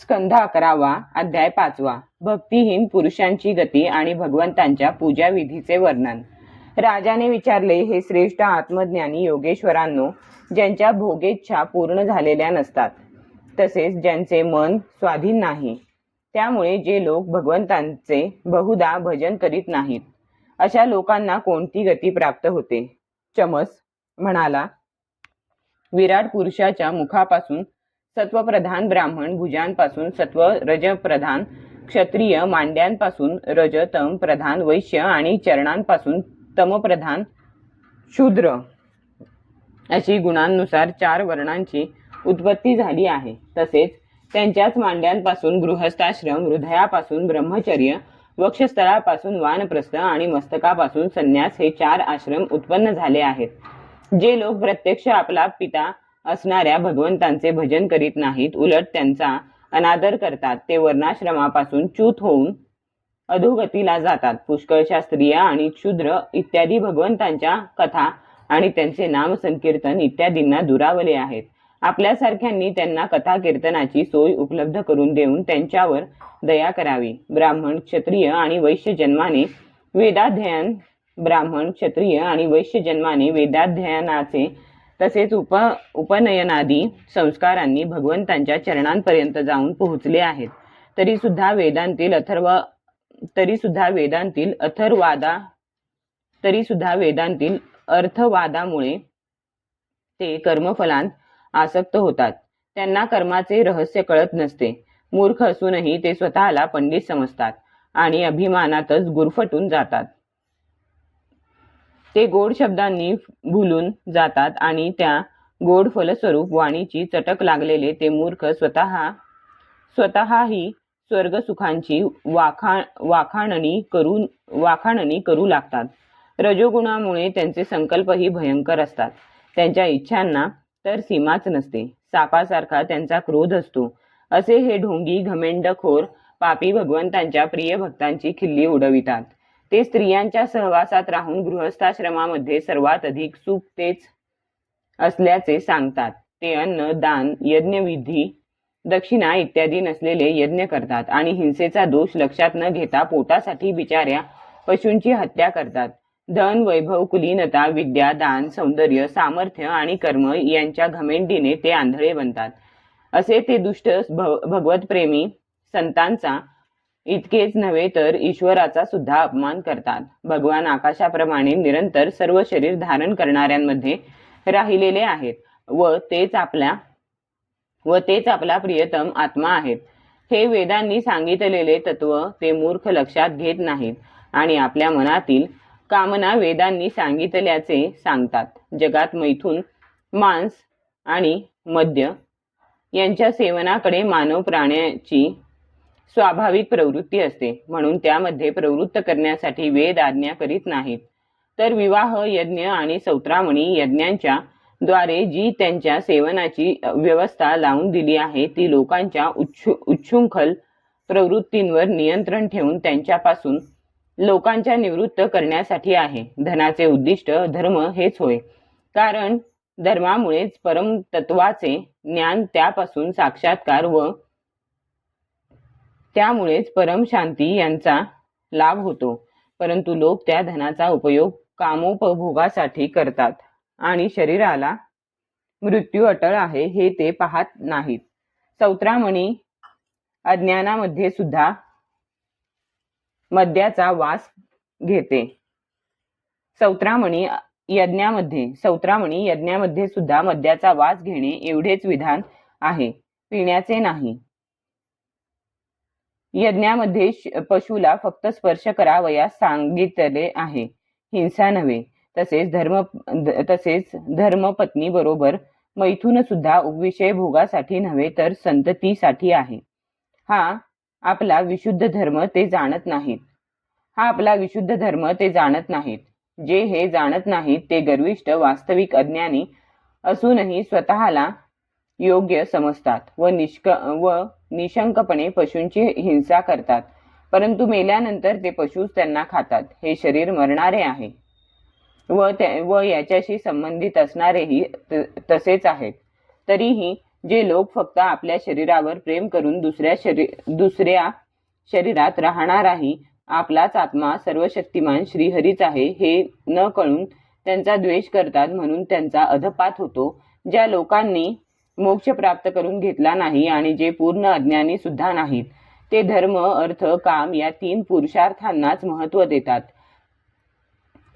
स्कंध 11 अध्याय 5 भक्तिहीन पुरुषांची गती आणि भगवंतांच्या पूजा विधीचे वर्णन। राजाने विचारले, हे श्रेष्ठ आत्मज्ञानी योगेश्वरांनो, ज्यांच्या भोगेच्छा पूर्ण झालेल्या नसतात, तसेच ज्यांचे मन स्वाधीन नाही, त्यामुळे जे लोक भगवंतांचे बहुधा भजन करीत नाहीत, अशा लोकांना कोणती गती प्राप्त होते? चमस म्हणाला, विराट पुरुषाच्या मुखापासून सत्वप्रधान ब्राह्मण, भुजांपासून सत्व रजप्रधान क्षत्रिय, मांड्यांपासून रज तम प्रधान वैश्य आणि चरणांपासून तमप्रधान शूद्र, अशी गुणांनुसार 4 वर्णांची उत्पत्ती झाली आहे। तसेच त्यांच्याच मांड्यांपासून गृहस्थाश्रम, हृदयापासून ब्रह्मचर्य, वक्षस्थळापासून वानप्रस्थ आणि मस्तकापासून संन्यास हे 4 आश्रम उत्पन्न झाले आहेत। जे लोक प्रत्यक्ष आपला पिता असणाऱ्या भगवंतांचे भजन करीत नाहीत, उलट त्यांचा अनादर करतात, ते वर्णाश्रमापासून च्युत होऊन अधोगतीला जातात। पुष्कळशा स्त्रिया आणि क्षुद्र इत्यादी भगवंतांच्या कथा आणि त्यांचे नाम संकीर्तन इत्यादींना दुरावले आहेत। आपल्यासारख्यांनी त्यांना कथा कीर्तनाची सोय उपलब्ध करून देऊन त्यांच्यावर दया करावी। ब्राह्मण, क्षत्रिय आणि वैश्य जन्माने वेदाध्ययनाचे तसेच उपनयनादी संस्कारांनी भगवंतांच्या चरणांपर्यंत जाऊन पोहोचले आहेत, तरी सुद्धा वेदांतील अर्थवादामुळे ते कर्मफलांत आसक्त होतात। त्यांना कर्माचे रहस्य कळत नसते। मूर्ख असूनही ते स्वतःला पंडित समजतात आणि अभिमानातच गुरफटून जातात। ते गोड शब्दांनी भुलून जातात आणि त्या गोड फलस्वरूप वाणीची चटक लागलेले ते मूर्ख स्वतःही स्वर्गसुखांची वाखाणणी करू लागतात। रजोगुणामुळे त्यांचे संकल्पही भयंकर असतात। त्यांच्या इच्छांना तर सीमाच नसते। सापासारखा त्यांचा क्रोध असतो। असे हे ढोंगी घमेंडखोर पापी भगवंतांच्या प्रिय भक्तांची खिल्ली उडवितात। ते स्त्रियांच्या सहवासात राहून गृहस्थाश्रमामध्ये सर्वात अधिक सुख तेच असल्याचे सांगतात। ते अन्न, दान, यज्ञविधी, दक्षिणा इत्यादी नसलेले यज्ञ करतात आणि हिंसेचा दोष लक्षात न घेता पोटासाठी बिचाऱ्या पशूंची हत्या करतात। धन, वैभव, कुलीनता, विद्या, दान, सौंदर्य, सामर्थ्य आणि कर्म यांच्या घमेंडीने ते आंधळे बनतात। असे ते दुष्ट भगवतप्रेमी संतांचा इतकेच नव्हे तर ईश्वराचा सुद्धा अपमान करतात। भगवान आकाशाप्रमाणे निरंतर सर्व शरीर धारण करणाऱ्यांमध्ये राहिलेले आहेत व तेच आपला प्रियतम आत्मा आहेत। हे वेदांनी सांगितलेले तत्व ते मूर्ख लक्षात घेत नाहीत आणि आपल्या मनातील कामना वेदांनी सांगितल्याचे सांगतात। जगात मैथून, मांस आणि मद्य यांच्या सेवनाकडे मानव प्राण्याची स्वाभाविक प्रवृत्ती असते, म्हणून त्यामध्ये प्रवृत्त करण्यासाठी वेद आज्ञा करीत नाहीत। तर विवाह, यज्ञ आणि सौत्रामणी यज्ञांच्या द्वारे जी त्यांच्या सेवनाची व्यवस्था लावून दिली आहे, ती लोकांच्या उच्छृंखल प्रवृत्तींवर नियंत्रण ठेवून त्यांच्यापासून लोकांच्या निवृत्त करण्यासाठी आहे। धनाचे उद्दिष्ट धर्म हेच होय, कारण धर्मामुळेच परमतत्वाचे ज्ञान, त्यापासून साक्षात्कार व त्यामुळेच परम शांती यांचा लाभ होतो। परंतु लोक त्या धनाचा उपयोग कामोपभोगासाठी करतात आणि शरीराला मृत्यू अटळ आहे हे ते पाहत नाहीत। सौत्रामणी अज्ञानामध्ये सुद्धा मद्याचा वास घेते। सौत्रामणी यज्ञामध्ये सुद्धा मद्याचा वास घेणे एवढेच विधान आहे, पिण्याचे नाही। यज्ञामध्ये पशुला फक्त स्पर्श करावयास सांगितले आहे, हिंसा नव्हे। तसेच धर्मपत्नी बरोबर मैथुन सुद्धा विषय भोगासाठी नव्हे तर संततीसाठी आहे। हा आपला विशुद्ध धर्म ते जाणत नाहीत। जे हे जाणत नाहीत ते गर्विष्ठ, वास्तविक अज्ञानी असूनही स्वतःला योग्य समजतात व निशंकपणे पशूंची हिंसा करतात, परंतु मेल्यानंतर ते पशुच त्यांना खातात। हे शरीर मरणारे आहे व याच्याशी संबंधित असणारेही तसेच आहेत। तरीही जे लोक फक्त आपल्या शरीरावर प्रेम करून दुसऱ्या शरीरात राहणाराही आपलाच आत्मा सर्वशक्तिमान श्रीहरीच आहे हे न कळून त्यांचा द्वेष करतात, म्हणून त्यांचा अधपात होतो. ज्या लोकांनी मोक्ष प्राप्त करून घेतला नाही आणि जे पूर्ण अज्ञानी सुद्धा नाहीत, ते धर्म, अर्थ, काम या 3 पुरुषार्थांनाच महत्त्व देतात.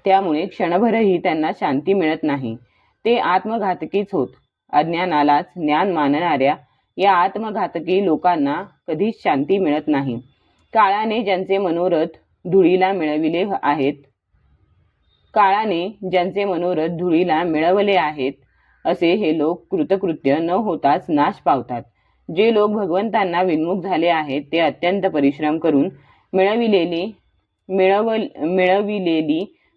त्यामुळे क्षणभरही त्यांना शांती मिळत नाही. ते आत्मघातकीच होत. अज्ञानालाच ज्ञान मानणाऱ्या या आत्मघातकी लोकांना कधीच शांती मिळत नाही. काळाने ज्यांचे मनोरथ धुळीला मिळवले आहेत असे हे लोक कृतकृत्य न होताच नाश पावतात. जे लोक भगवंतांना विन्मुख झाले आहेत ते अत्यंत परिश्रम करून मिळविलेली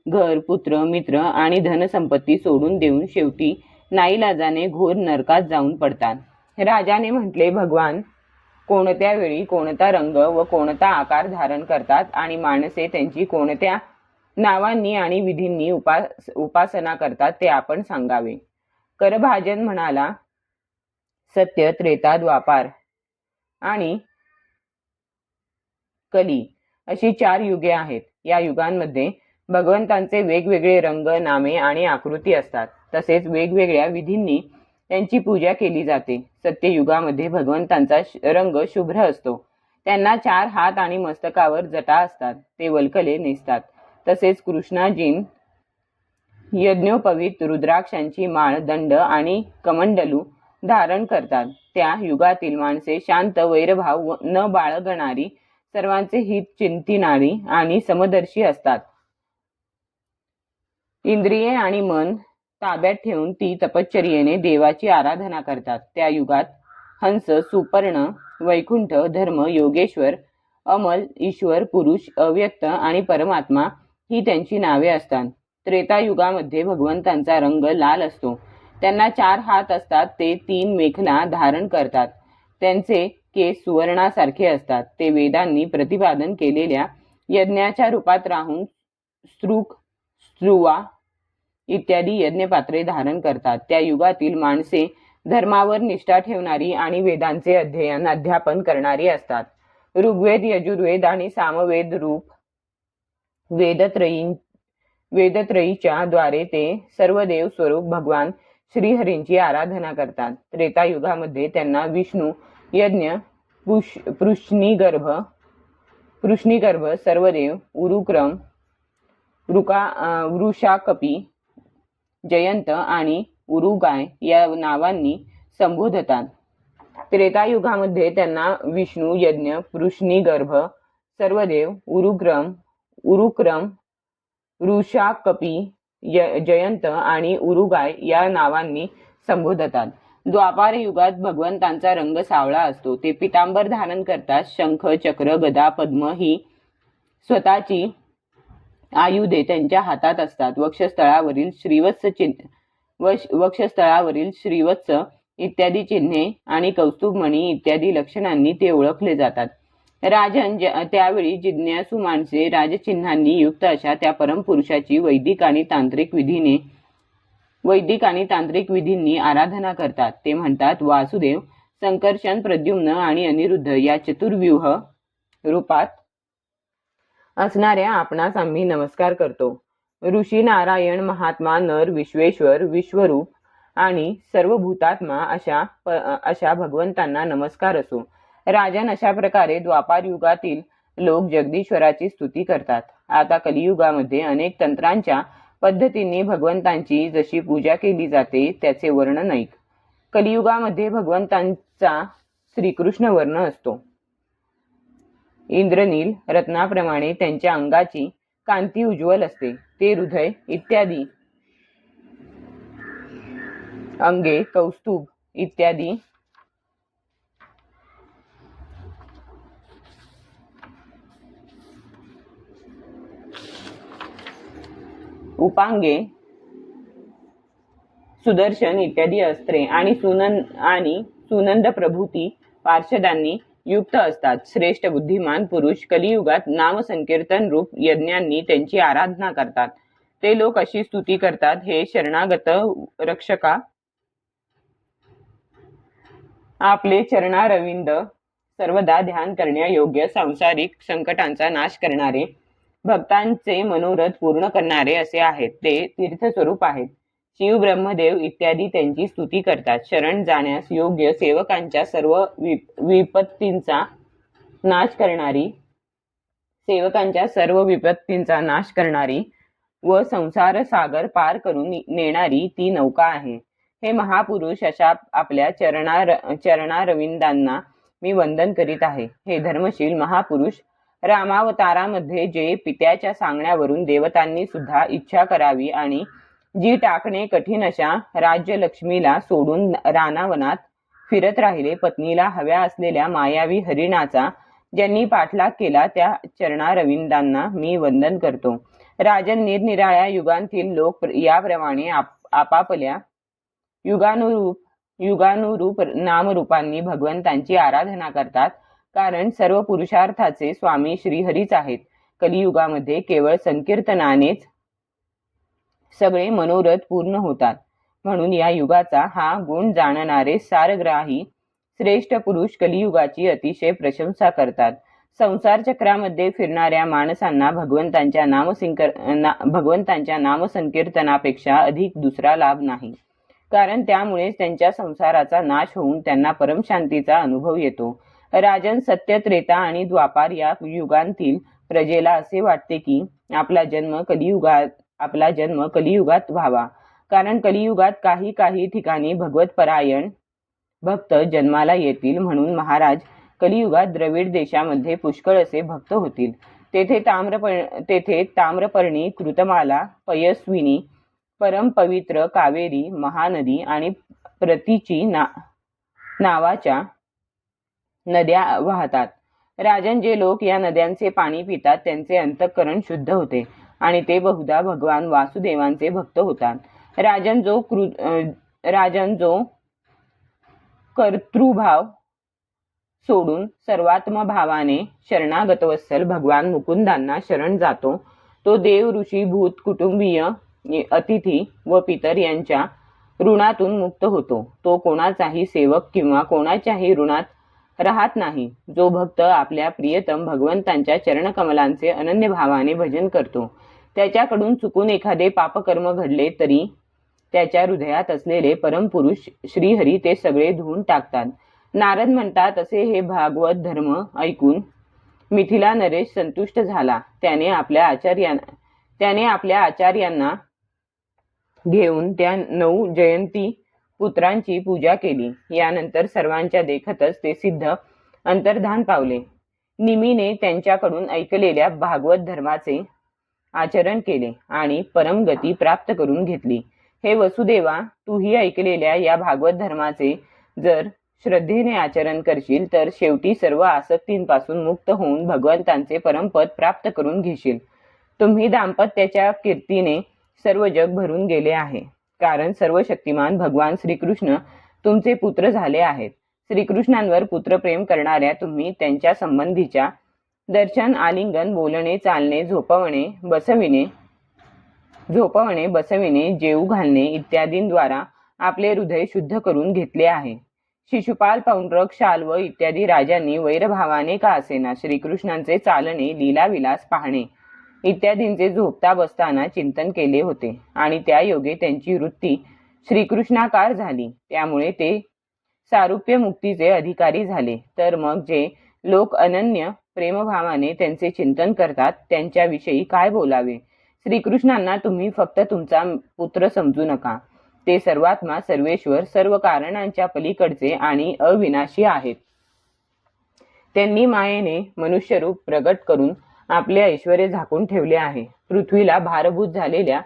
घर, पुत्र, मित्र आणि धनसंपत्ती सोडून देऊन शेवटी नाईलाजाने घोर नरकात जाऊन पडतात. राजाने म्हटले, भगवान कोणत्या वेळी कोणता रंग व कोणता आकार धारण करतात आणि माणसे त्यांची कोणत्या नावांनी आणि विधींनी उपासना करतात ते आपण सांगावे. करभाजन म्हणाला, सत्य, त्रेता, द्वापार आणि कली अशी 4 युगे आहेत. या युगांमध्ये भगवंतांचे वेगवेगळे रंग, नामे आणि आकृती असतात. तसेच वेगवेगळ्या विधींनी त्यांची पूजा केली जाते. सत्ययुगामध्ये भगवंतांचा रंग शुभ्र असतो. त्यांना 4 हात आणि मस्तकावर जटा असतात. ते वल्कले नेसतात. तसेच कृष्णाजीन यज्ञोपवीत रुद्राक्षांची माळ, दंड आणि कमंडलू धारण करतात. त्या युगातील माणसे शांत, वैरभाव न बाळगणारी, सर्वांचे हित चिंतिणारी आणि समदर्शी असतात. इंद्रिये आणि मन ताब्यात ठेवून ती तपश्चर्येने देवाची आराधना करतात. त्या युगात हंस, सुपर्ण, वैकुंठ, धर्म, योगेश्वर, अमल, ईश्वर, पुरुष, अव्यक्त आणि परमात्मा ही त्यांची नावे असतात. त्रेतायुगामध्ये भगवंतांचा रंग लाल असतो. त्यांना 4 हात असतात. ते 3 मेखला धारण करतात. त्यांचे केस सुवर्णासारखे असतात. ते वेदांनी प्रतिपादन केलेल्या यज्ञाच्या रूपात राहून स्त्रुक, स्त्रुवा इत्यादी यज्ञपात्रे धारण करतात. त्या युगातील माणसे धर्मावर निष्ठा ठेवणारी आणि वेदांचे अध्यापन करणारी असतात. ऋग्वेद, यजुर्वेद आणि सामवेद रूप वेदत्रयीच्या द्वारे ते सर्व देव स्वरूप भगवान श्रीहरींची आराधना करतात. त्रेतायुगामध्ये त्यांना विष्णू, यज्ञ, पृष्णिगर्भ, सर्वदेव, उरुक्रम, वृषाकपी, जयंत आणि उरुगाय या नावांनी संबोधतात. त्रेतायुगामध्ये त्यांना विष्णू, यज्ञ, पृष्णिगर्भ, सर्वदेव, उरुक्रम, वृषाकपी, जयंत आणि उरुगाय या नावांनी संबोधतात. द्वापार युगात भगवंतांचा रंग सावळा असतो. ते पितांबर धारण करतात. शंख, चक्र, गदा, पद्म ही स्वतःची आयुधे त्यांच्या हातात असतात. वक्षस्थळावरील श्रीवत्स इत्यादी चिन्हे आणि कौस्तुभमणी इत्यादी लक्षणांनी ते ओळखले जातात. राजन, त्यावेळी जिज्ञासू माणसे राजचिन्हांनी युक्त अशा त्या परमपुरुषाची वैदिक आणि तांत्रिक विधींनी आराधना करतात. ते म्हणतात, वासुदेव, संकर्षण, प्रद्युम्न आणि अनिरुद्ध या चतुर्व्यूह रूपात असणाऱ्या आपणास आम्ही नमस्कार करतो. ऋषी, नारायण, महात्मा, नर, विश्वेश्वर, विश्वरूप आणि सर्वभूतात्मा अशा भगवंतांना नमस्कार असो. राजन, अशा प्रकारे द्वापार युगातील लोक जगदीश्वराची स्तुती करतात. आता कलियुगामध्ये अनेक तंत्रांच्या पद्धतींनी भगवंतांची जशी पूजा केली जाते त्याचे वर्णन ऐक. कलियुगामध्ये भगवंतांचा श्रीकृष्ण वर्ण असतो. इंद्रनील रत्नाप्रमाणे त्यांच्या अंगाची कांती उज्ज्वल असते. ते हृदय इत्यादी अंगे, कौस्तुभ इत्यादी उपांगे, सुदर्शन इत्यादी अस्त्रे आणि सुनंद प्रभूती पार्षदांनी युक्त असतात. श्रेष्ठ बुद्धिमान पुरुष कलियुगात नामसंकीर्तन रूप यज्ञांनी त्यांची आराधना करतात. ते लोक अशी स्तुती करतात, हे शरणागत रक्षका, आपले चरणारविंद सर्वदा ध्यान करण्यायोग्य, सांसारिक संकटांचा नाश करणारे, भक्तांचे मनोरथ पूर्ण करणारे असे आहेत. ते तीर्थस्वरूप आहेत. शिव, ब्रह्मदेव इत्यादी त्यांची स्तुती करतात. शरण जाण्यास योग्य सेवकांच्या सर्व विपत्तींचा नाश करणारी व संसार सागर पार करून नेणारी ती नौका आहे. हे महापुरुष, अशा आपल्या चरणारविंदांना मी वंदन करीत आहे. हे धर्मशील महापुरुष, रामावतारामध्ये जे पित्याच्या सांगण्यावरून देवतांनी सुद्धा इच्छा करावी आणि जी टाकणे कठीण अशा राज्यलक्ष्मीला सोडून रानावनात फिरत राहिले, पत्नीला हव्या असलेल्या मायावी हरिणाचा ज्यांनी पाठलाग केला, त्या चरणारविंदांना मी वंदन करतो. राजन, निरनिराळ्या युगांतील लोक याप्रमाणे आपापल्या युगानुरूप नामरूपांनी भगवंतांची आराधना करतात, कारण सर्व पुरुषार्थाचे स्वामी श्रीहरीच आहेत. कलियुगामध्ये केवळ संकीर्तनानेच सगळे मनोरथ पूर्ण होतात. म्हणून या युगाचा हा गुण जाणणारे सारग्राही श्रेष्ठ पुरुष कलियुगाची अतिशय प्रशंसा करतात. संसार चक्रामध्ये फिरणाऱ्या माणसांना भगवंतांच्या नामसंकीर्तनापेक्षा अधिक दुसरा लाभ नाही, कारण त्यामुळेच त्यांच्या संसाराचा नाश होऊन त्यांना परमशांतीचा अनुभव येतो. राजन, सत्य, त्रेता आणि द्वापार या युगांतील प्रजेला असे वाटते की आपला जन्म कलियुगात व्हावा, कारण कलियुगात काही ठिकाणी भगवतपरायण भक्त जन्माला येतील. म्हणून महाराज, कलियुगात द्रविड देशामध्ये पुष्कळ असे भक्त होतील. तेथे ताम्रपर्णी, कृतमाला, पयस्विनी, परम पवित्र कावेरी, महानदी आणि प्रतीची नावाच्या नद्या वाहतात. राजन, जे लोक या नद्यांचे पाणी पितात त्यांचे अंतःकरण शुद्ध होते आणि ते बहुधा भगवान वासुदेवांचे भक्त होतात. राजन, जो कर्तृभाव सोडून सर्वात्मभावाने शरणागतवत्सल भगवान मुकुंदांना शरण जातो, तो देव, ऋषी, भूत, कुटुंबीय, अतिथी व पितर यांच्या ऋणातून मुक्त होतो. तो कोणाचाही सेवक किंवा कोणाच्याही ऋणात राहत नाही. जो भक्त आपल्या प्रियतम भगवंतांच्या चरणकमलांचे अनन्य भावाने भजन करतो, त्याच्याकडून चुकून एखादे पापकर्म घडले तरी त्याच्या हृदयात असलेले परमपुरुष श्रीहरी ते सगळे धुवून टाकतात. नारद म्हणतात, असे हे भागवत धर्म ऐकून मिथिला नरेश संतुष्ट झाला. त्याने आपल्या आचार्यांना घेऊन त्या 9 जयंती पुत्रांची पूजा केली. यानंतर सर्वांच्या देखतच ते सिद्ध अंतर्धान पावले. निमीने त्यांच्याकडून ऐकलेल्या भागवत धर्माचे आचरण केले आणि परमगती प्राप्त करून घेतली. हे वसुदेवा, तूही ऐकलेल्या या भागवत धर्माचे जर श्रद्धेने आचरण करशील तर शेवटी सर्व आसक्तींपासून मुक्त होऊन भगवंतांचे परमपद प्राप्त करून घेशील. तुम्ही दाम्पत्याच्या कीर्तीने सर्व जग भरून गेले आहे, कारण सर्व शक्तिमान भगवान श्रीकृष्ण तुमचे पुत्र झाले आहेत. श्रीकृष्णांवर पुत्रप्रेम करणाऱ्या तुम्ही त्यांच्या संबंधीच्या दर्शन, आलिंगन, बोलणे, चालणे, झोपवणे, बसविणे, जेवू घालणे इत्यादींद्वारा आपले हृदय शुद्ध करून घेतले आहे. शिशुपाल, पौंड्रक, शाल्व इत्यादी राजांनी वैरभावाने का असेना श्रीकृष्णांचे चालणे, लीलाविलास पाहणे इत्यादींचे झोपता बसताना चिंतन केले होते आणि त्या योगे त्यांची वृत्ती श्रीकृष्णाकार झाली. त्यामुळे ते सारूप्य मुक्तीचे अधिकारी झाले. तर मग जे लोक अनन्य प्रेमभावाने त्यांचे चिंतन करतात त्यांच्याविषयी काय बोलावे. श्रीकृष्णांना तुम्ही फक्त तुमचा पुत्र समजू नका. ते सर्वात्मा, सर्वेश्वर, सर्व कारणांच्या पलीकडचे आणि अविनाशी आहेत. त्यांनी मायेने मनुष्यरूप प्रगट करून आपले ऐश्वर्य झाकून ठेवले आहे. पृथ्वीला भारभूत झालेल्या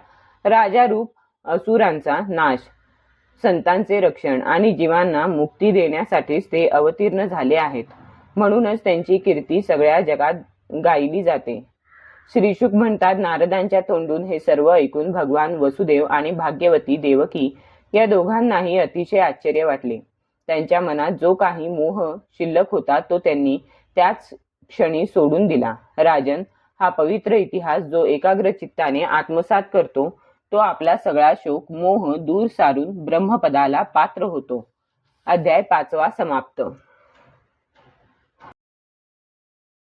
राजारूप असुरांचा नाश, संतांचे रक्षण आणि जीवांना मुक्ती देण्यासाठीच ते अवतीर्ण झाले आहेत. म्हणूनच त्यांची कीर्ती सगळ्या जगात गायली जाते. श्रीशुक म्हणतात, नारदांच्या तोंडून हे सर्व ऐकून भगवान वसुदेव आणि भाग्यवती देवकी या दोघांनाही अतिशय आश्चर्य वाटले. त्यांच्या मनात जो काही मोह शिल्लक होता तो त्यांनी त्याच क्षणी सोडून दिला. राजन, हा पवित्र इतिहास जो एकाग्र चित्ताने आत्मसात करतो तो आपला सगळा शोक मोह दूर सारून ब्रह्मपदाला पात्र होतो. अध्याय 5 समाप्त.